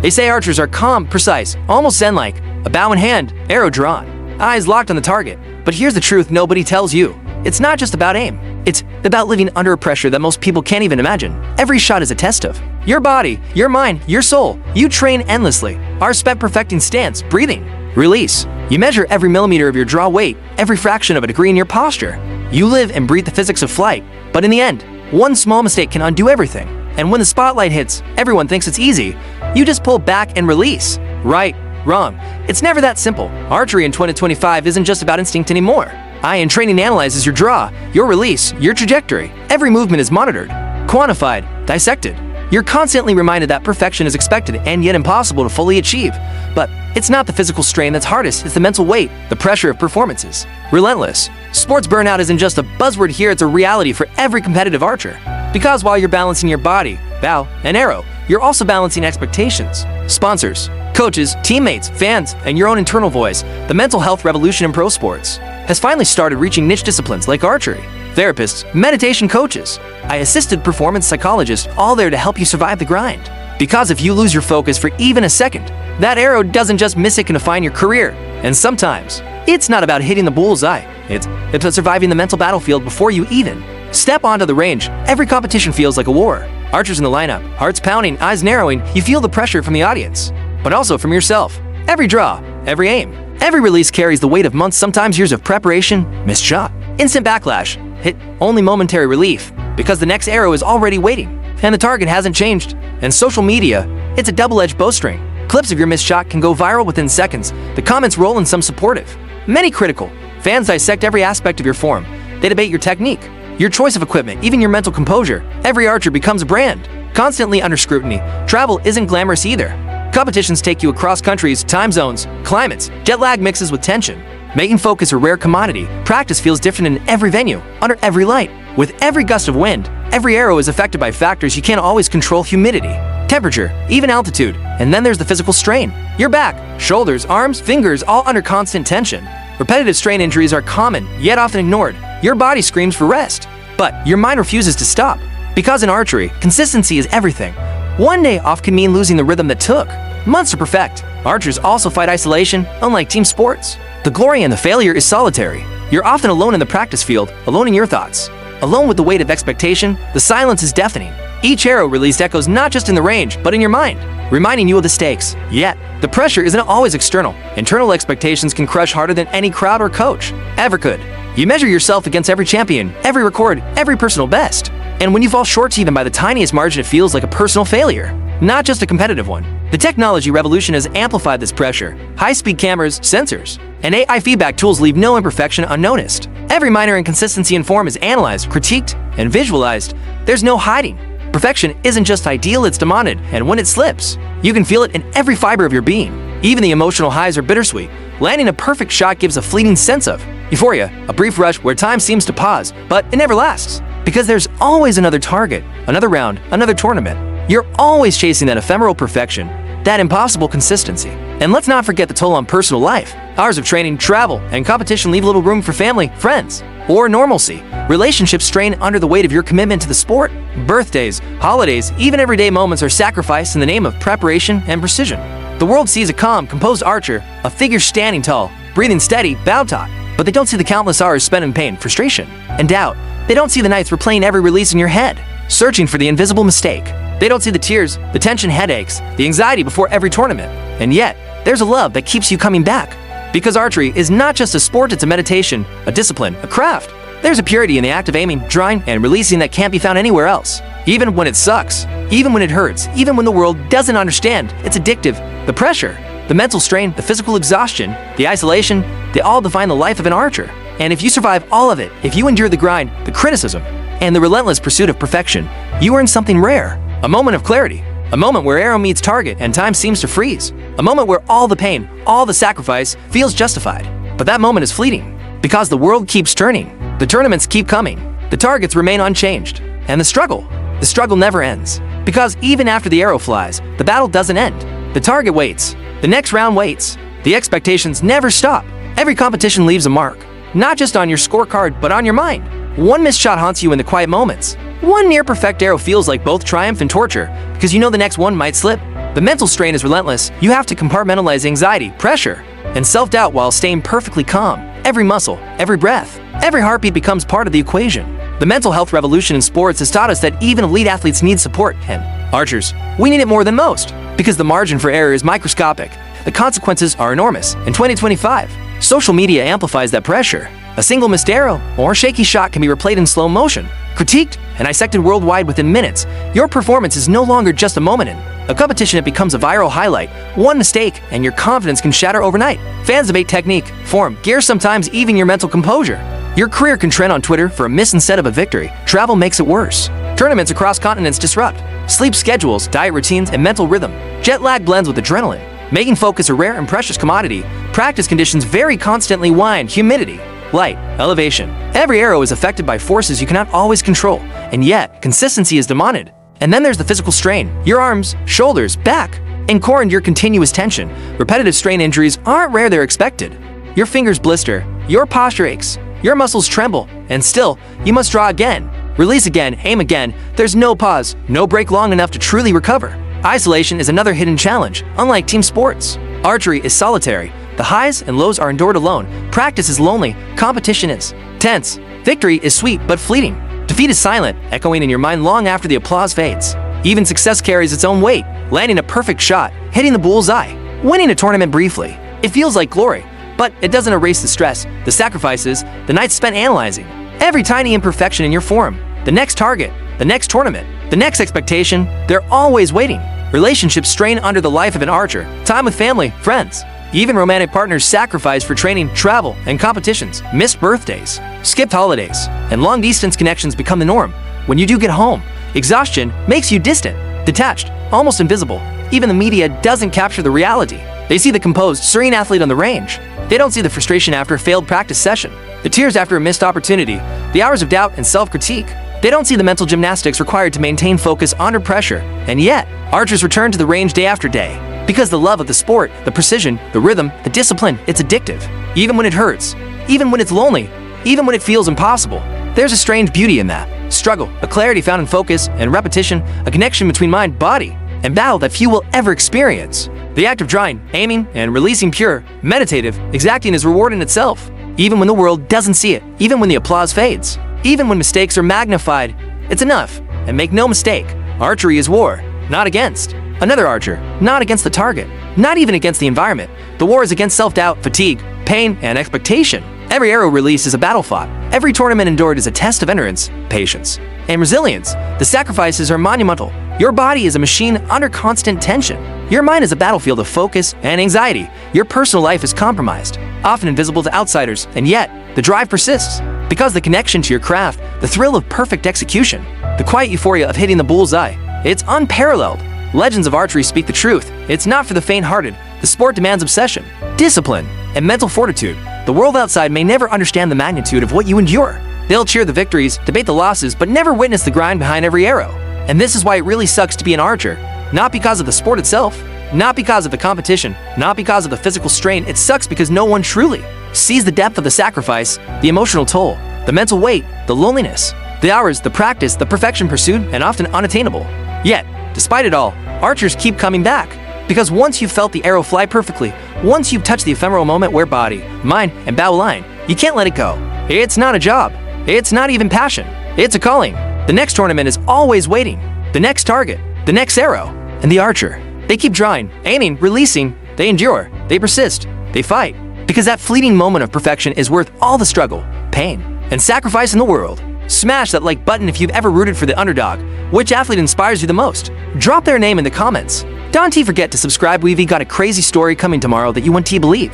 They say archers are calm, precise, almost zen-like, a bow in hand, arrow drawn, eyes locked on the target. But here's the truth nobody tells you. It's not just about aim. It's about living under a pressure that most people can't even imagine. Every shot is a test of your body, your mind, your soul. You train endlessly. Are spent perfecting stance, breathing, release. You measure every millimeter of your draw weight, every fraction of a degree in your posture. You live and breathe the physics of flight. But in the end, one small mistake can undo everything. And when the spotlight hits, everyone thinks it's easy. You just pull back and release. Right, wrong. It's never that simple. Archery in 2025 isn't just about instinct anymore. Ion training analyzes your draw, your release, your trajectory. Every movement is monitored, quantified, dissected. You're constantly reminded that perfection is expected and yet impossible to fully achieve. But it's not the physical strain that's hardest, it's the mental weight, the pressure of performances. Relentless. Sports burnout isn't just a buzzword here, it's a reality for every competitive archer. Because while you're balancing your body, bow, and arrow, you're also balancing expectations. Sponsors, coaches, teammates, fans, and your own internal voice. The mental health revolution in pro sports has finally started reaching niche disciplines like archery, therapists, meditation coaches, assisted performance psychologists, all there to help you survive the grind. Because if you lose your focus for even a second, that arrow doesn't just miss, it can define your career. And sometimes, it's not about hitting the bullseye. It's about surviving the mental battlefield before you even step onto the range. Every competition feels like a war. Archers in the lineup, hearts pounding, eyes narrowing, you feel the pressure from the audience, but also from yourself. Every draw, every aim, every release carries the weight of months, sometimes years of preparation, missed shot, instant backlash, hit only momentary relief, because the next arrow is already waiting, and the target hasn't changed. And social media, it's a double-edged bowstring. Clips of your missed shot can go viral within seconds. The comments roll in, some supportive, many critical. Fans dissect every aspect of your form. They debate your technique, your choice of equipment, even your mental composure. Every archer becomes a brand, constantly under scrutiny. Travel isn't glamorous either. Competitions take you across countries, time zones, climates. Jet lag mixes with tension, making focus a rare commodity. Practice feels different in every venue, under every light. With every gust of wind, every arrow is affected by factors you can't always control: humidity, temperature, even altitude. And then there's the physical strain. Your back, shoulders, arms, fingers, all under constant tension. Repetitive strain injuries are common, yet often ignored. Your body screams for rest, but your mind refuses to stop. Because in archery, consistency is everything. One day off can mean losing the rhythm that took months to perfect. Archers also fight isolation, unlike team sports. The glory and the failure is solitary. You're often alone in the practice field, alone in your thoughts, alone with the weight of expectation. The silence is deafening. Each arrow released echoes not just in the range, but in your mind, reminding you of the stakes. Yet, the pressure isn't always external. Internal expectations can crush harder than any crowd or coach ever could. You measure yourself against every champion, every record, every personal best. And when you fall short even by the tiniest margin, it feels like a personal failure, not just a competitive one. The technology revolution has amplified this pressure. High-speed cameras, sensors, and AI feedback tools leave no imperfection unnoticed. Every minor inconsistency in form is analyzed, critiqued, and visualized. There's no hiding. Perfection isn't just ideal, it's demanded, and when it slips, you can feel it in every fiber of your being. Even the emotional highs are bittersweet. Landing a perfect shot gives a fleeting sense of euphoria, a brief rush where time seems to pause, but it never lasts. Because there's always another target, another round, another tournament. You're always chasing that ephemeral perfection, that impossible consistency. And let's not forget the toll on personal life. Hours of training, travel, and competition leave little room for family, friends, or normalcy. Relationships strain under the weight of your commitment to the sport. Birthdays, holidays, even everyday moments are sacrificed in the name of preparation and precision. The world sees a calm, composed archer, a figure standing tall, breathing steady, bow taut. But they don't see the countless hours spent in pain, frustration, and doubt. They don't see the nights replaying every release in your head, searching for the invisible mistake. They don't see the tears, the tension, headaches, the anxiety before every tournament. And yet, there's a love that keeps you coming back. Because archery is not just a sport, it's a meditation, a discipline, a craft. There's a purity in the act of aiming, drawing, and releasing that can't be found anywhere else. Even when it sucks, even when it hurts, even when the world doesn't understand, it's addictive. The pressure, the mental strain, the physical exhaustion, the isolation, they all define the life of an archer. And if you survive all of it, if you endure the grind, the criticism, and the relentless pursuit of perfection, you earn something rare. A moment of clarity. A moment where arrow meets target and time seems to freeze. A moment where all the pain, all the sacrifice feels justified. But that moment is fleeting. Because the world keeps turning. The tournaments keep coming. The targets remain unchanged. And the struggle never ends. Because even after the arrow flies, the battle doesn't end. The target waits. The next round waits. The expectations never stop. Every competition leaves a mark. Not just on your scorecard, but on your mind. One missed shot haunts you in the quiet moments. One near-perfect arrow feels like both triumph and torture, because you know the next one might slip. The mental strain is relentless. You have to compartmentalize anxiety, pressure, and self-doubt while staying perfectly calm. Every muscle, every breath, every heartbeat becomes part of the equation. The mental health revolution in sports has taught us that even elite athletes need support, and archers, we need it more than most, because the margin for error is microscopic. The consequences are enormous. In 2025, social media amplifies that pressure. A single missed arrow or shaky shot can be replayed in slow motion, critiqued, and dissected worldwide within minutes. Your performance is no longer just a moment in a competition, it becomes a viral highlight. One mistake, and your confidence can shatter overnight. Fans debate technique, form, gear, sometimes even your mental composure. Your career can trend on Twitter for a miss instead of a victory. Travel makes it worse. Tournaments across continents disrupt sleep schedules, diet routines, and mental rhythm. Jet lag blends with adrenaline, making focus a rare and precious commodity. Practice conditions vary constantly: wind, humidity, light, elevation. Every arrow is affected by forces you cannot always control, and yet consistency is demanded. And then there's the physical strain. Your arms, shoulders, back, and core endure continuous tension. Repetitive strain injuries aren't rare, they're expected. Your fingers blister, your posture aches, your muscles tremble, and still, you must draw again, release again, aim again. There's no pause, no break long enough to truly recover. Isolation is another hidden challenge. Unlike team sports, archery is solitary. The highs and lows are endured alone. Practice is lonely, competition is tense. Victory is sweet but fleeting. Defeat is silent, echoing in your mind long after the applause fades. Even success carries its own weight. Landing a perfect shot, hitting the bullseye, winning a tournament briefly. It feels like glory, but it doesn't erase the stress, the sacrifices, the nights spent analyzing every tiny imperfection in your form. The next target, the next tournament, the next expectation, they're always waiting. Relationships strain under the life of an archer. Time with family, friends, even romantic partners sacrifice for training, travel, and competitions. Missed birthdays, skipped holidays, and long-distance connections become the norm. When you do get home, exhaustion makes you distant, detached, almost invisible. Even the media doesn't capture the reality. They see the composed, serene athlete on the range. They don't see the frustration after a failed practice session, the tears after a missed opportunity, the hours of doubt and self-critique. They don't see the mental gymnastics required to maintain focus under pressure. And yet, archers return to the range day after day. Because the love of the sport, the precision, the rhythm, the discipline, it's addictive. Even when it hurts, even when it's lonely, even when it feels impossible, there's a strange beauty in that. Struggle, a clarity found in focus and repetition, a connection between mind, body, and battle that few will ever experience. The act of drawing, aiming, and releasing pure, meditative, exacting is reward in itself. Even when the world doesn't see it, even when the applause fades, even when mistakes are magnified, it's enough. And make no mistake, archery is war, not against another archer, not against the target, not even against the environment. The war is against self-doubt, fatigue, pain, and expectation. Every arrow released is a battle fought. Every tournament endured is a test of endurance, patience, and resilience. The sacrifices are monumental. Your body is a machine under constant tension. Your mind is a battlefield of focus and anxiety. Your personal life is compromised, often invisible to outsiders, and yet the drive persists. Because the connection to your craft, the thrill of perfect execution, the quiet euphoria of hitting the bullseye, it's unparalleled. Legends of archery speak the truth. It's not for the faint-hearted. The sport demands obsession, discipline, and mental fortitude. The world outside may never understand the magnitude of what you endure. They'll cheer the victories, debate the losses, but never witness the grind behind every arrow. And this is why it really sucks to be an archer. Not because of the sport itself, not because of the competition, not because of the physical strain. It sucks because no one truly sees the depth of the sacrifice, the emotional toll, the mental weight, the loneliness, the hours, the practice, the perfection pursued and often unattainable. Yet, despite it all, archers keep coming back. Because once you've felt the arrow fly perfectly, once you've touched the ephemeral moment where body, mind, and bow align, you can't let it go. It's not a job. It's not even passion. It's a calling. The next tournament is always waiting. The next target, the next arrow, and the archer. They keep drawing, aiming, releasing. They endure. They persist. They fight. Because that fleeting moment of perfection is worth all the struggle, pain, and sacrifice in the world. Smash that like button if you've ever rooted for the underdog. Which athlete inspires you the most? Drop their name in the comments. Don't forget to subscribe. We've got a crazy story coming tomorrow that you won't believe.